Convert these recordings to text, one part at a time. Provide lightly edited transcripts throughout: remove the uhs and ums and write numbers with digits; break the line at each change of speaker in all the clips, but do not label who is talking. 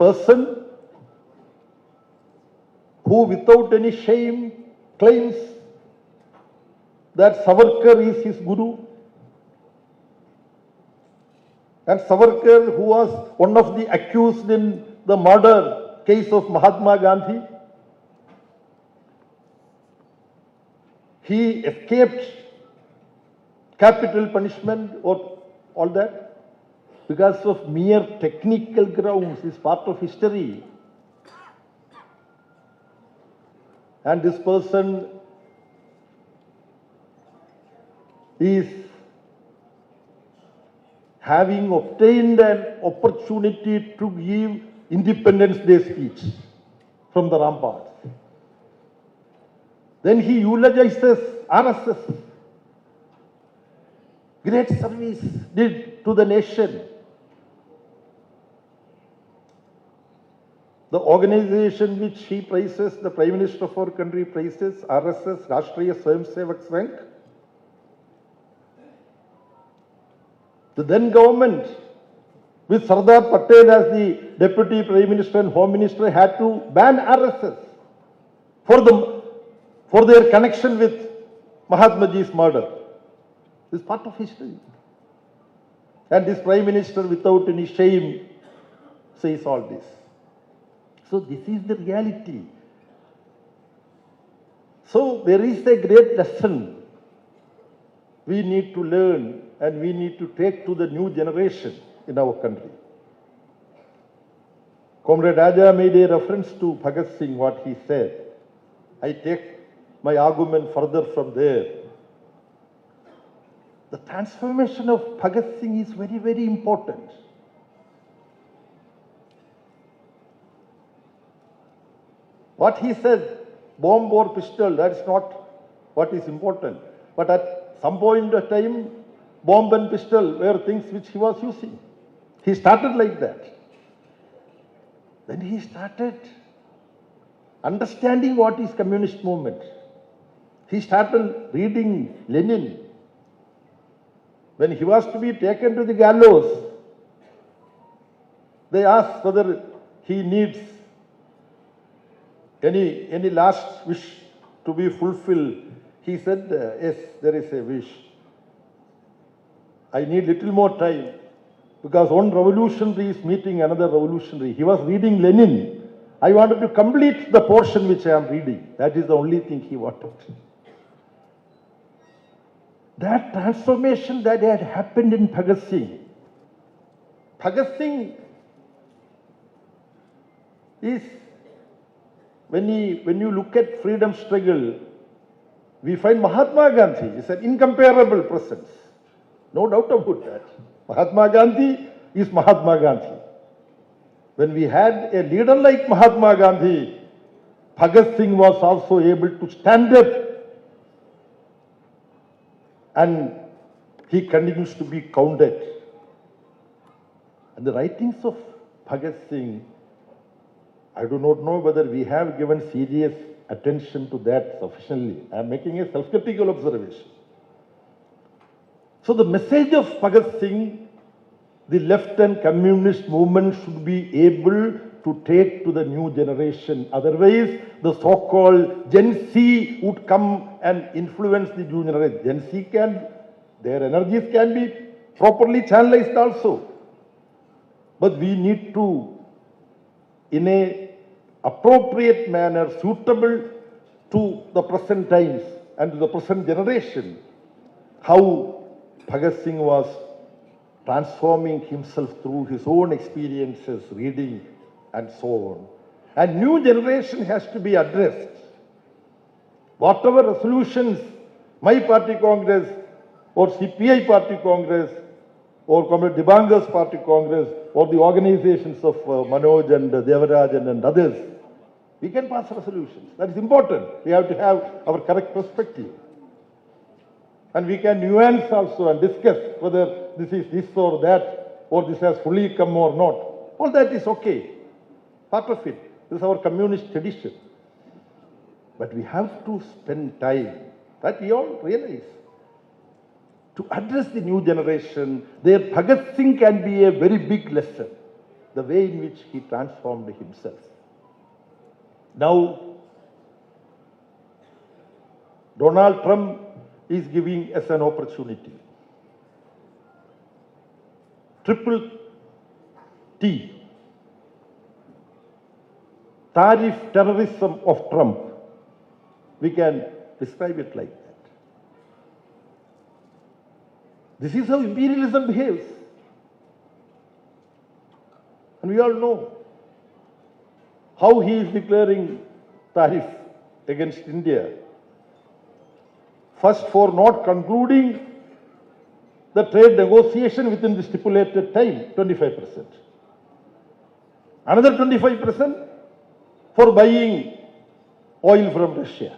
person who without any shame claims that Savarkar is his guru. And Savarkar, who was one of the accused in the murder case of Mahatma Gandhi, he escaped capital punishment or all that because of mere technical grounds, is part of history. And this person is having obtained an opportunity to give Independence Day speech from the ramparts. Then he eulogizes RSS. Great service did to the nation. The organization which he praises, the Prime Minister of our country praises, RSS, Rashtriya Swayamsevak Sangh. The then government, with Sardar Patel as the Deputy Prime Minister and Home Minister, had to ban RSS for their connection with Mahatma Ji's murder. This is part of history. And this Prime Minister, without any shame, says all this. So this is the reality. So there is a great lesson we need to learn and we need to take to the new generation in our country. Comrade Raja made a reference to Bhagat Singh, what he said. I take my argument further from there. The transformation of Bhagat Singh is very, very important. What he said, bomb or pistol, that's not what is important. But at some point of time, bomb and pistol were things which he was using. He started like that. Then he started understanding what is communist movement. He started reading Lenin. When he was to be taken to the gallows, they asked whether he needs any last wish to be fulfilled. He said, yes, there is a wish. I need little more time because one revolutionary is meeting another revolutionary. He was reading Lenin. I wanted to complete the portion which I am reading. That is the only thing he wanted. That transformation that had happened in Bhagat Singh. Bhagat Singh is, when you look at freedom struggle, we find Mahatma Gandhi is an incomparable presence. No doubt about that. Mahatma Gandhi is Mahatma Gandhi. When we had a leader like Mahatma Gandhi, Bhagat Singh was also able to stand up, and he continues to be counted. And the writings of Bhagat Singh, I do not know whether we have given serious attention to that sufficiently. I am making a self-critical observation. So the message of Bhagat Singh, the left and communist movement should be able to take to the new generation. Otherwise, the so-called Gen Z would come and influence the new generation. Gen Z their energies can be properly channelized also. But we need to, in a appropriate manner, suitable to the present times and to the present generation, how Bhagat Singh was transforming himself through his own experiences, reading and so on. And new generation has to be addressed. Whatever resolutions my party Congress or CPI party Congress or Comrade Dibangar's party Congress or the organizations of Manoj and Devarajan and others, we can pass resolutions. That is important. We have to have our correct perspective. And we can nuance also and discuss whether this is this or that, or this has fully come or not. All that is okay. Part of it. This is our communist tradition. But we have to spend time, that we all realize, to address the new generation. Their Bhagat Singh can be a very big lesson. the way in which he transformed himself. Now, Donald Trump is giving us an opportunity. Triple T, tariff terrorism of Trump, we can describe it like that. This is how imperialism behaves. And we all know how he is declaring tariff against India. First, for not concluding the trade negotiation within the stipulated time, 25%. Another 25% for buying oil from Russia.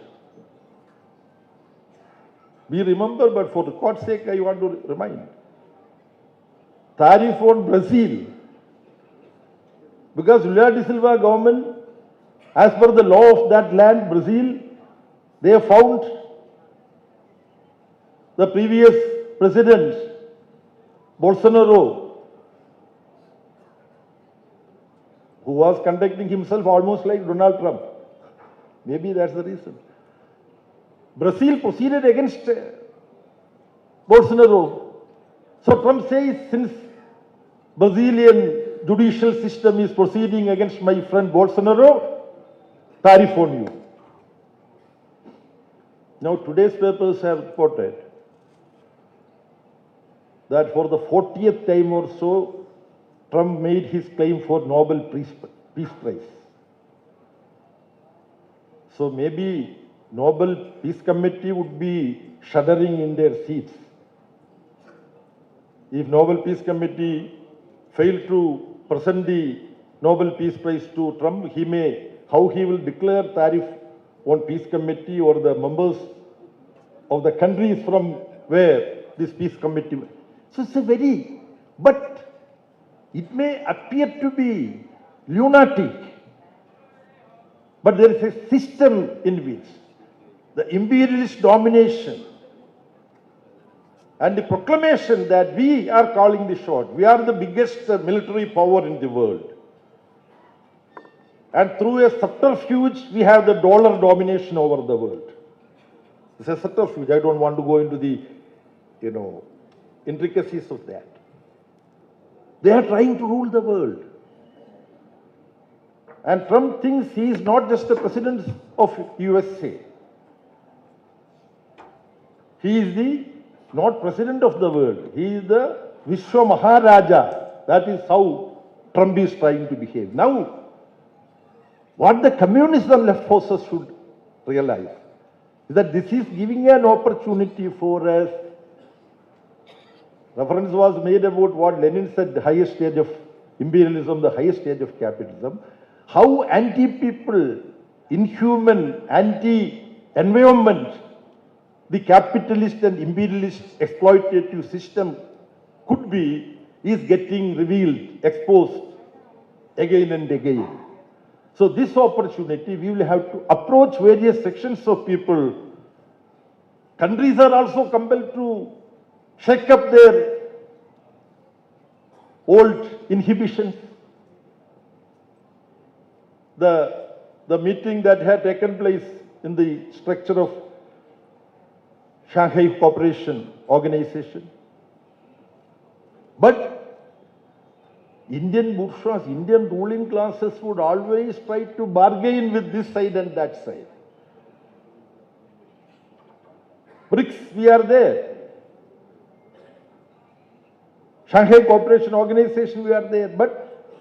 We remember, but for the God's sake, I want to remind. Tariff on Brazil. Because Lula da Silva government, as per the law of that land, Brazil, they found the previous president, Bolsonaro, who was conducting himself almost like Donald Trump. Maybe that's the reason. Brazil proceeded against Bolsonaro. So Trump says, since Brazilian judicial system is proceeding against my friend Bolsonaro, tariff on you. Now today's papers have reported that for the 40th time or so, Trump made his claim for Nobel Peace Prize. So maybe Nobel Peace Committee would be shuddering in their seats. If Nobel Peace Committee failed to present the Nobel Peace Prize to Trump, how he will declare tariff on Peace Committee or the members of the countries from where this Peace Committee. So it's but it may appear to be lunatic, but there is a system in which the imperialist domination and the proclamation that we are calling the shot, we are the biggest military power in the world. And through a subterfuge, we have the dollar domination over the world. It's a subterfuge. I don't want to go into the, intricacies of that. They are trying to rule the world. And Trump thinks he is not just the president of USA. He is not president of the world. He is the Vishwa Maharaja. That is how Trump is trying to behave. Now, what the communist and left forces should realize is that this is giving an opportunity for us. Reference was made about what Lenin said, the highest stage of imperialism, the highest stage of capitalism. How anti-people, inhuman, anti-environment, the capitalist and imperialist exploitative system could be, is getting revealed, exposed again and again. So this opportunity, we will have to approach various sections of people. Countries are also compelled to shake up their old inhibitions. The meeting that had taken place in the structure of Shanghai Cooperation Organization. But Indian bourgeois, Indian ruling classes would always try to bargain with this side and that side. BRICS, we are there. Shanghai Cooperation Organization, we are there. But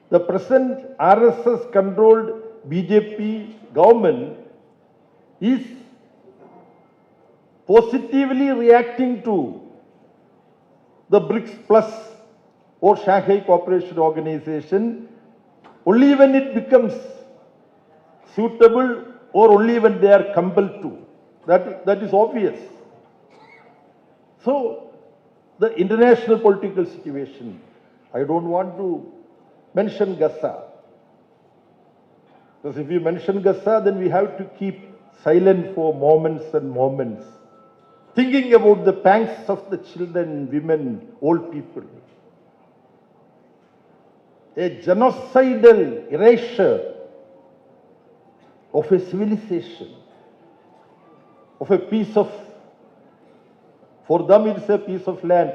the present RSS-controlled BJP government is positively reacting to the BRICS Plus or Shanghai Cooperation Organization only when it becomes suitable or only when they are compelled to. That is obvious. So, the international political situation, I don't want to mention Gaza. Because if we mention Gaza, then we have to keep silent for moments and moments, thinking about the pangs of the children, women, old people. a genocidal erasure of a civilization, of a piece of, for them it's a piece of land.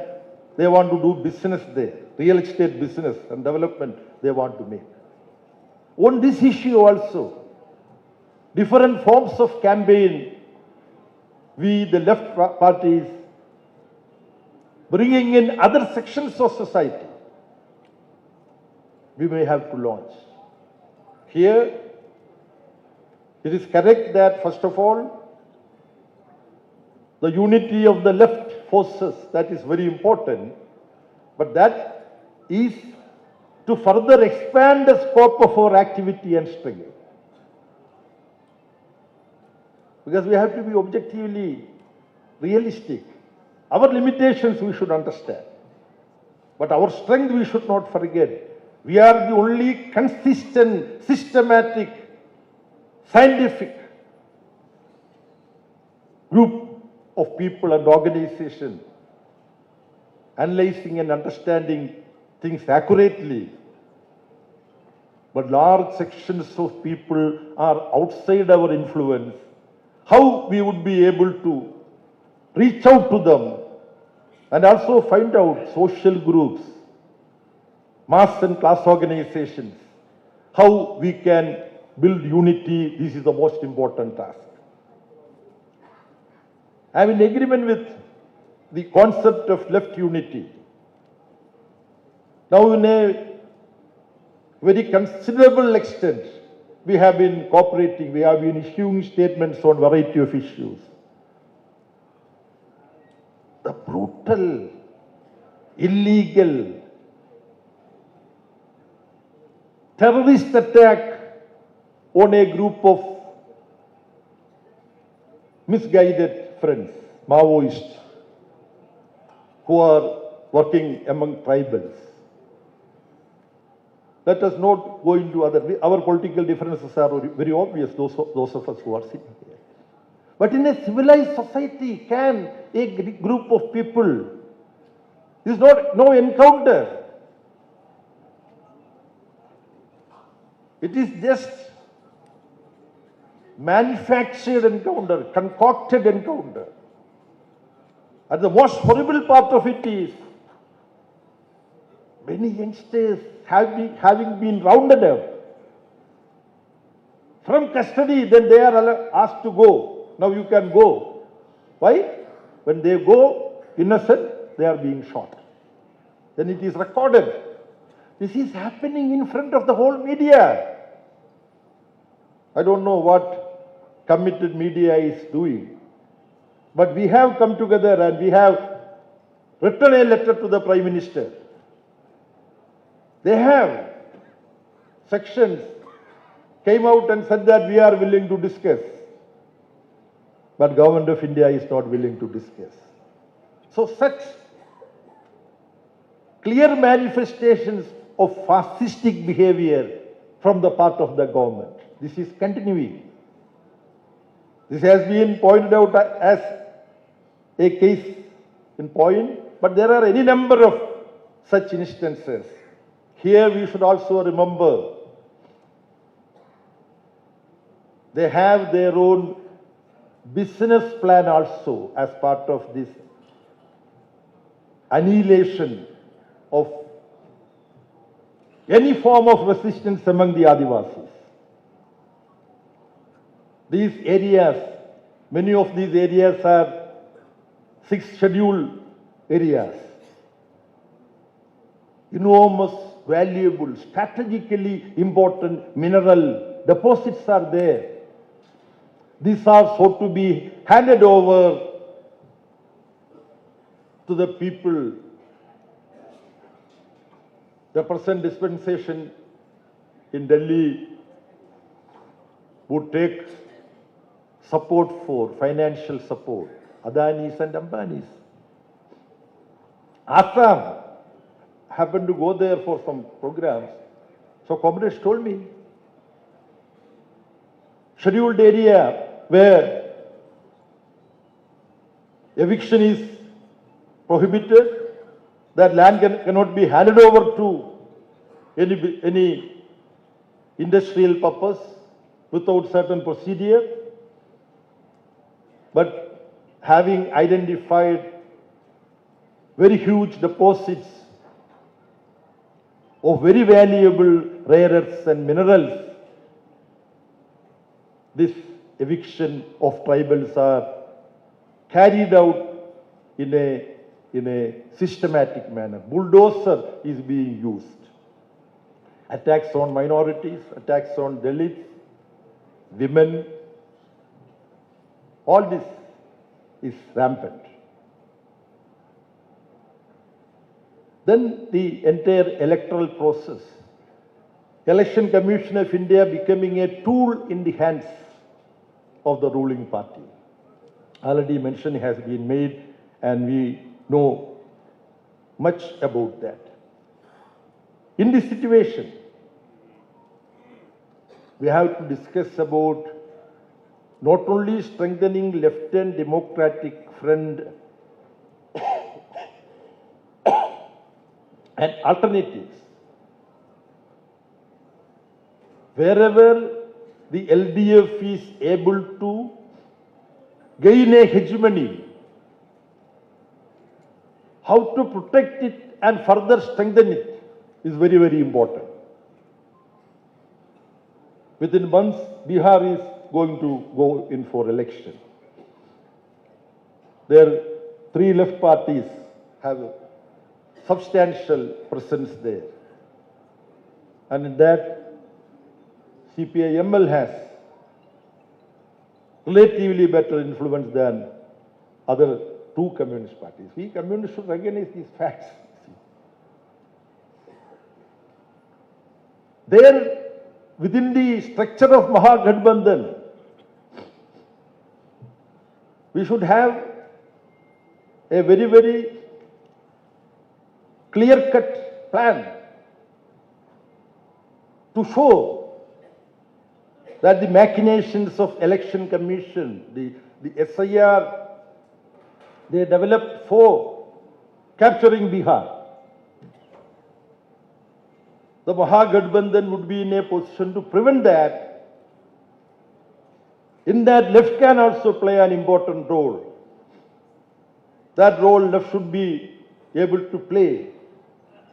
They want to do business there, real estate business and development they want to make. On this issue also, different forms of campaign, we, the left parties, bringing in other sections of society, we may have to launch. Here, it is correct that, first of all, the unity of the left forces, that is very important, but that is to further expand the scope of our activity and struggle. Because we have to be objectively realistic. Our limitations we should understand, but our strength we should not forget. We are the only consistent, systematic, scientific group of people and organizations analyzing and understanding things accurately. But large sections of people are outside our influence. How we would be able to reach out to them and also find out social groups, mass and class organizations, how we can build unity. This is the most important task. I am in agreement with the concept of left unity. Now, in a very considerable extent, we have been cooperating, we have been issuing statements on a variety of issues. The brutal, illegal, terrorist attack on a group of misguided friends, Maoists, who are working among tribals. Let us not go into our political differences are very obvious, those of us who are sitting here. But in a civilized society, can a group of people, this is not no encounter. It is just manufactured encounter, concocted encounter. And the most horrible part of it is many youngsters having been rounded up from custody, then they are asked to go. Now you can go. Why? When they go innocent, they are being shot. Then it is recorded. This is happening in front of the whole media. I don't know what committed media is doing, but we have come together and we have written a letter to the Prime Minister. They have sections came out and said that we are willing to discuss, but Government of India is not willing to discuss. So such clear manifestations of fascistic behavior from the part of the government. This is continuing. This has been pointed out as a case in point, but there are any number of such instances. Here we should also remember they have their own business plan also as part of this annihilation of any form of resistance among the Adivasis. These areas, many of these areas are 6 scheduled areas. Enormous, valuable, strategically important mineral deposits are there. These are so to be handed over to the people. The present dispensation in Delhi would take support for, financial support, Adanis and Ambanis. Assam happened to go there for some programs. So comrades told me, scheduled area where eviction is prohibited, that land cannot be handed over to any industrial purpose without certain procedure, but having identified very huge deposits of very valuable rare earths and minerals, this eviction of tribals are carried out in a systematic manner. Bulldozer is being used. Attacks on minorities, attacks on Dalits, women, all this is rampant. Then the entire electoral process. Election Commission of India becoming a tool in the hands of the ruling party. Already mention has been made and we know much about that. In this situation, we have to discuss about not only strengthening left and democratic front and alternatives. Wherever the LDF is able to gain a hegemony, how to protect it and further strengthen it is very, very important. Within months, Bihar is going to go in for election. Their three left parties have a substantial presence there. And in that, CPI-ML has relatively better influence than other two communist parties. We communists should recognize these facts. There, within the structure of Mahagathbandhan, we should have a very, very clear-cut plan to show that the machinations of Election Commission, the SIR, they developed for capturing Bihar. The Mahagathbandhan would be in a position to prevent that. In that, left can also play an important role. That role left should be able to play.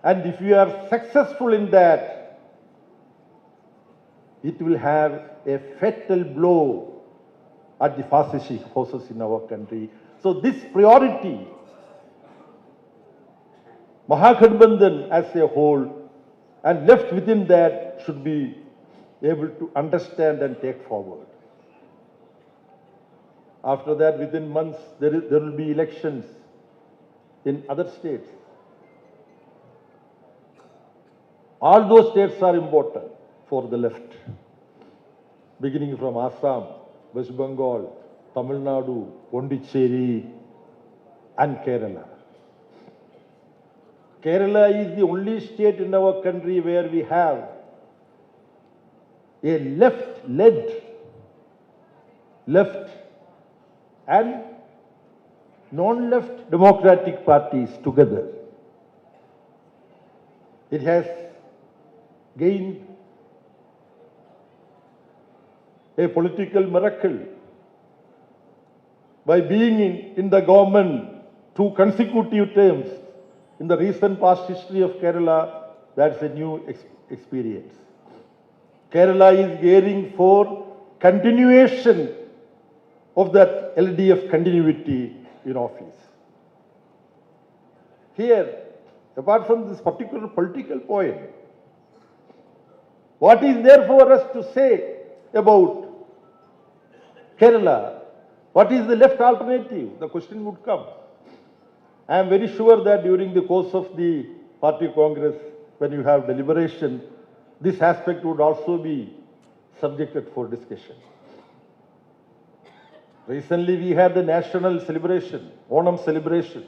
And if we are successful in that, it will have a fatal blow at the fascist forces in our country. So this priority, Mahagathbandhan as a whole, and left within that should be able to understand and take forward. After that, within months, there will be elections in other states. All those states are important for the left, beginning from Assam, West Bengal, Tamil Nadu, Pondicherry, and Kerala. Kerala is the only state in our country where we have a left-led, left and non-left democratic parties together. It has gained a political miracle by being in the government 2 consecutive terms. In the recent past history of Kerala, that's a new experience. Kerala is gearing for continuation of that LDF continuity in office. Here, apart from this particular political point, what is there for us to say about Kerala? What is the left alternative? The question would come. I am very sure that during the course of the party congress, when you have deliberation, this aspect would also be subjected for discussion. Recently, we had the national celebration, Onam celebration,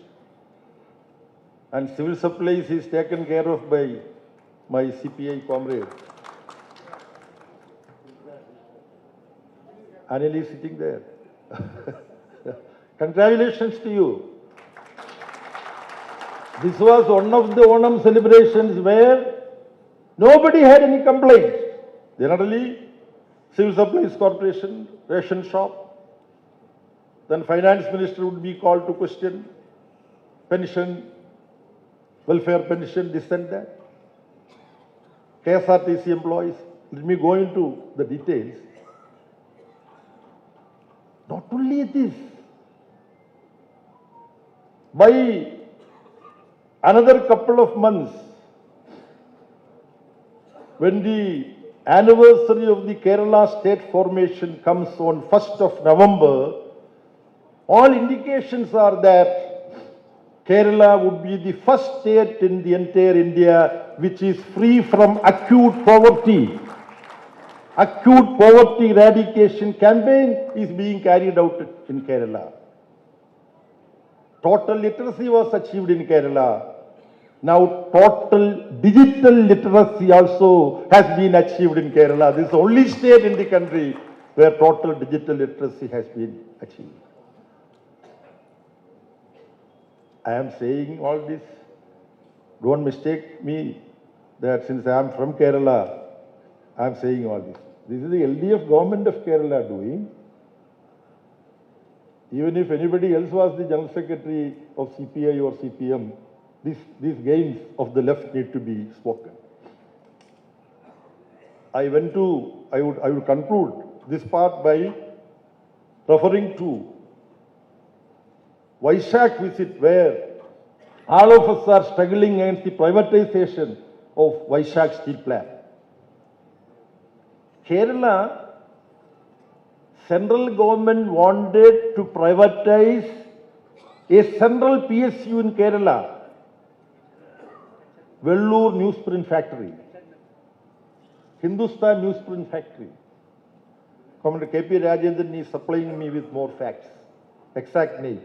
and civil supplies is taken care of by my CPI comrade. Anil is sitting there. Congratulations to you. This was one of the Onam celebrations where Nobody had any complaint. Generally, Civil Supplies Corporation, ration shop, then finance minister would be called to question, pension, welfare pension, this and that. KSRTC employees, let me go into the details. Not only this, by another couple of months, when the anniversary of the Kerala state formation comes on 1st of November, all indications are that Kerala would be the first state in the entire India which is free from acute poverty. Acute poverty eradication campaign is being carried out in Kerala. Total literacy was achieved in Kerala. Now total digital literacy also has been achieved in Kerala. This is the only state in the country where total digital literacy has been achieved. I am saying all this, don't mistake me that since I am from Kerala, I am saying all this. This is the LDF government of Kerala doing. Even if anybody else was the General Secretary of CPI or CPM, these gains of the left need to be spoken. I would conclude this part by referring to Vaishak visit, where all of us are struggling against the privatization of Vaishak steel plant. Kerala, central government wanted to privatize a central PSU in Kerala, Vellore newsprint factory, Hindustan newsprint factory. Commander KP Rajendran is supplying me with more facts, exact name.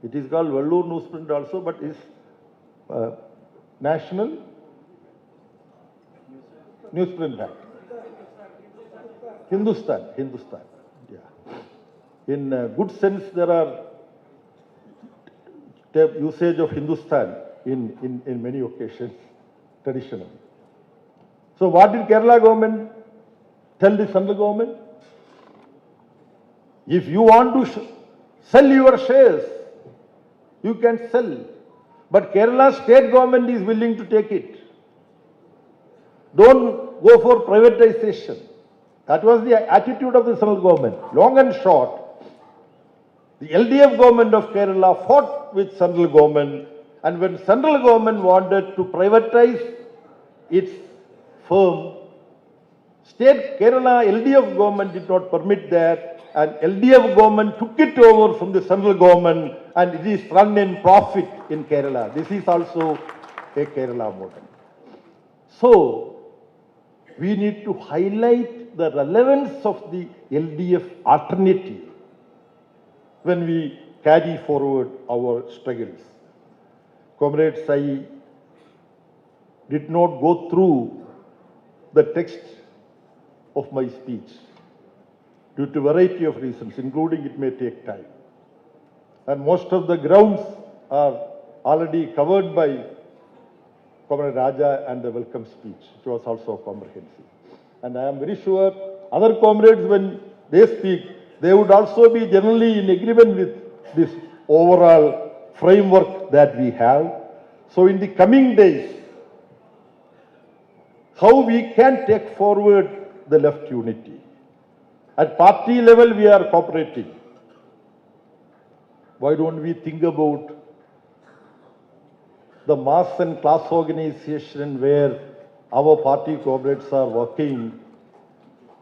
It is called Vellore newsprint also, but is national newsprint factory. Hindustan, yeah. In good sense, there are usage of Hindustan in many occasions, traditionally. So what did Kerala government tell the central government? If you want to sell your shares, you can sell. But Kerala state government is willing to take it. Don't go for privatization. That was the attitude of the central government. Long and short, the LDF government of Kerala fought with central government, and when central government wanted to privatize its firm, state Kerala LDF government did not permit that, and LDF government took it over from the central government, and it is run in profit in Kerala. This is also a Kerala model. So, we need to highlight the relevance of the LDF alternative when we carry forward our struggles. Comrades, I did not go through the text of my speech due to a variety of reasons, including it may take time. And most of the grounds are already covered by Comrade Raja and the welcome speech, which was also comprehensive. And I am very sure other comrades, when they speak, they would also be generally in agreement with this overall framework that we have. So in the coming days, how we can take forward the left unity. At party level, we are cooperating. Why don't we think about the mass and class organization where our party comrades are working?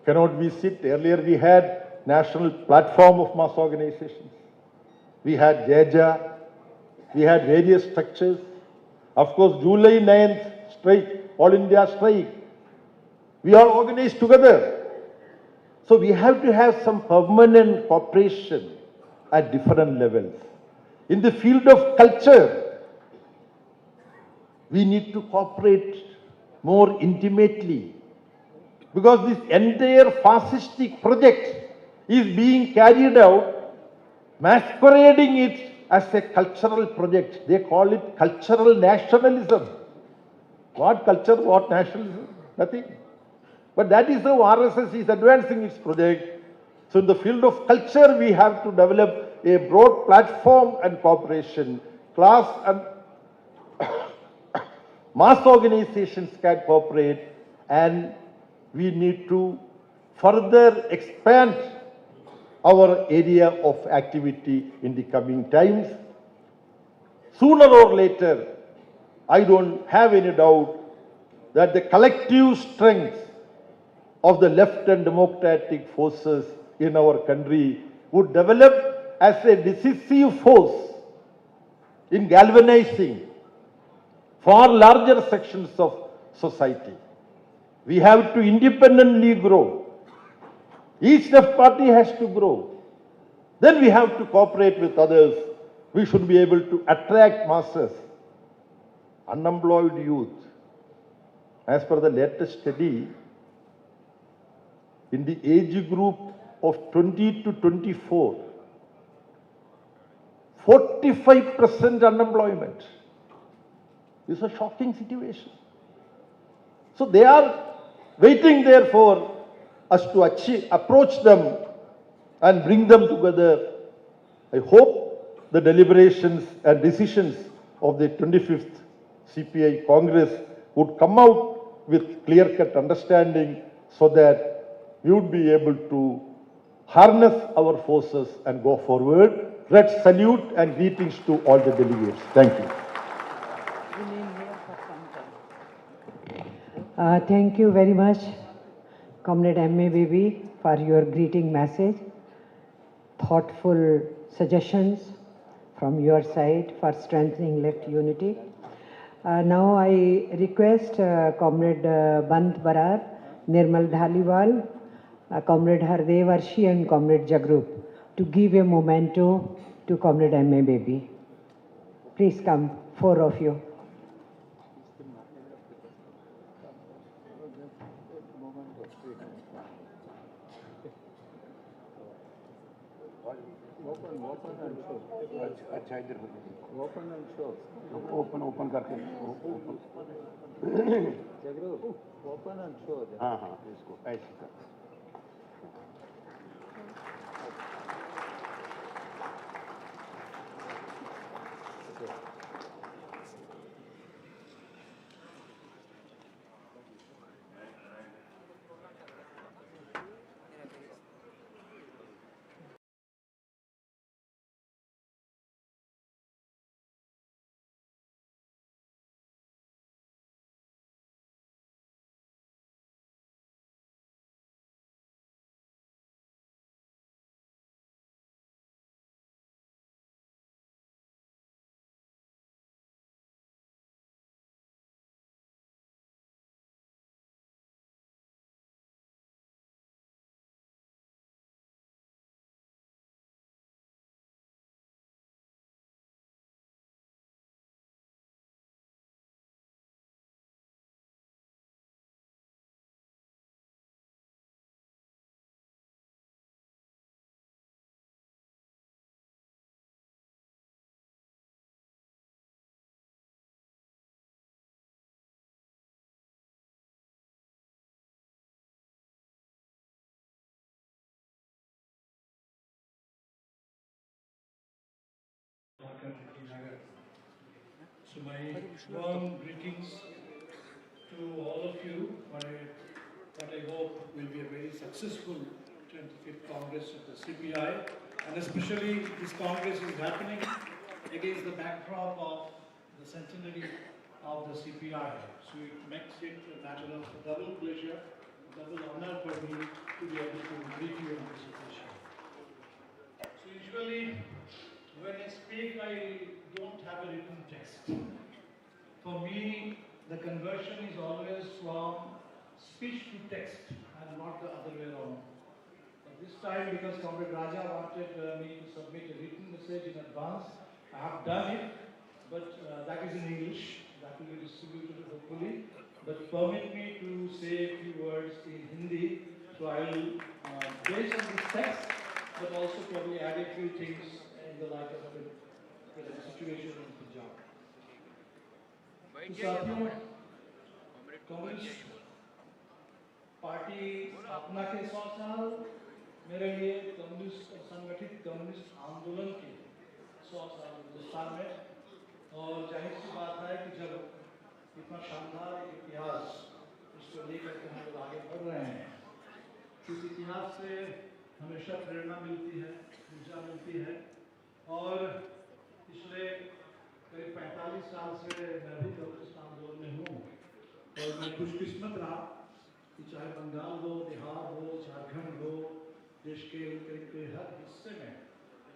Cannot we sit? Earlier we had national platform of mass organizations. We had JEJA. We had various structures. Of course, July 9th strike, All India strike. We are organized together. So we have to have some permanent cooperation at different levels. In the field of culture, we need to cooperate more intimately, because this entire fascistic project is being carried out, masquerading it as a cultural project. They call it cultural nationalism. What culture, what nationalism? Nothing. But that is how RSS is advancing its project. So in the field of culture, we have to develop a broad platform and cooperation. Class and mass organizations can cooperate, and we need to further expand our area of activity in the coming times. Sooner or later, I don't have any doubt that the collective strength of the left and democratic forces in our country would develop as a decisive force in galvanizing far larger sections of society. We have to independently grow. Each left party has to grow. Then we have to cooperate with others. We should be able to attract masses. Unemployed youth, as per the latest study, in the age group of 20 to 24, 45% unemployment. This is a shocking situation. So they are waiting there for us to approach them and bring them together. I hope the deliberations and decisions of the 25th CPI Congress would come out with clear-cut understanding so that we would be able to harness our forces and go forward. Red salute and greetings to all the delegates. Thank you.
Thank you very much, Comrade M.A. Baby, for your greeting message. Thoughtful suggestions from your side for strengthening left unity. Now I request Comrade Bant Barar, Nirmal Dhaliwal, Comrade Hardev Arshi and Comrade Jagrup to give a memento to Comrade M.A. Baby. Please come, four of you.
अच्छा इधर open and show open open करके open and show हाँ हाँ इसको ऐसे कर
So my warm greetings to all of you for what I hope will be a very successful 25th Congress of the CPI, and especially this Congress is happening against the backdrop of the centenary of the CPI. So it makes it a matter of double pleasure, double honor for me to be able to greet you on this occasion. So usually when I speak, I don't have a written text. For me, the conversion is always from speech to text and not the other way around. But this time, because Comrade Raja wanted me to submit a written message in advance, I have done it, but that is in English. That will be distributed hopefully. But permit me to say a few words in Hindi. So I will, based on this text, but also probably add a few things in the light of the situation in Punjab. तो साथियों, communist party स्थापना के 100 साल, मेरे लिए communist संगठित communist आंदोलन के 100 साल हिंदुस्तान में। और जाहिर सी बात है कि जब इतना शानदार एक इतिहास इसको लेकर के हम लोग आगे बढ़ रहे हैं, इस इतिहास से हमेशा प्रेरणा मिलती है, ऊर्जा मिलती है। और पिछले करीब 45 साल से मैं भी कम्युनिस्ट आंदोलन में हूँ और मैं खुशकिस्मत रहा कि चाहे बंगाल हो, बिहार हो, झारखंड हो, देश के करीब के हर हिस्से में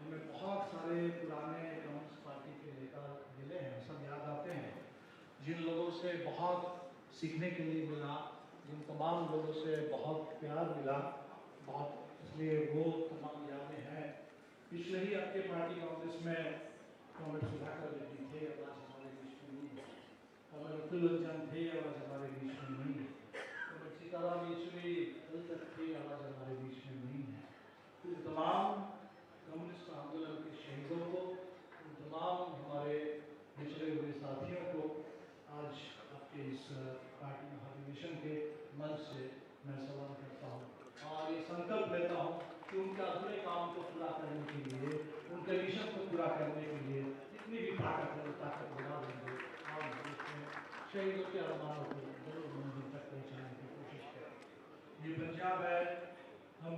हमें बहुत सारे पुराने कम्युनिस्ट पार्टी के नेता मिले हैं, सब याद आते हैं, जिन लोगों से बहुत सीखने के लिए मिला, जिन तमाम लोगों से बहुत प्यार मिला, बहुत, इसलिए वो तमाम यादें हैं। पिछले ही आपके पार्टी कांग्रेस में कॉमरेड सुधाकर रेड्डी थे, अब आज हमारे बीच में नहीं है। कॉमरेड थे, अब आज हमारे बीच में नहीं है। कॉमरेड सीताराम येचुरी कल तक थे, आज हमारे बीच में नहीं है। तो तमाम कम्युनिस्ट आंदोलन के शहीदों को, उन तमाम हमारे पिछड़े हुए साथियों को आज आपके इस पार्टी महाधिवेशन के मंच से मैं सलाम करता हूँ और ये संकल्प लेता हूँ कि उनके अधूरे काम को पूरा करने के लिए, उनके मिशन को पूरा करने के लिए जितनी भी ताकत है, ताकत बढ़ा देंगे और उसमें शहीदों के अरमानों को जरूर मंजिल तक पहुँचाने की कोशिश करें। ये पंजाब है, हम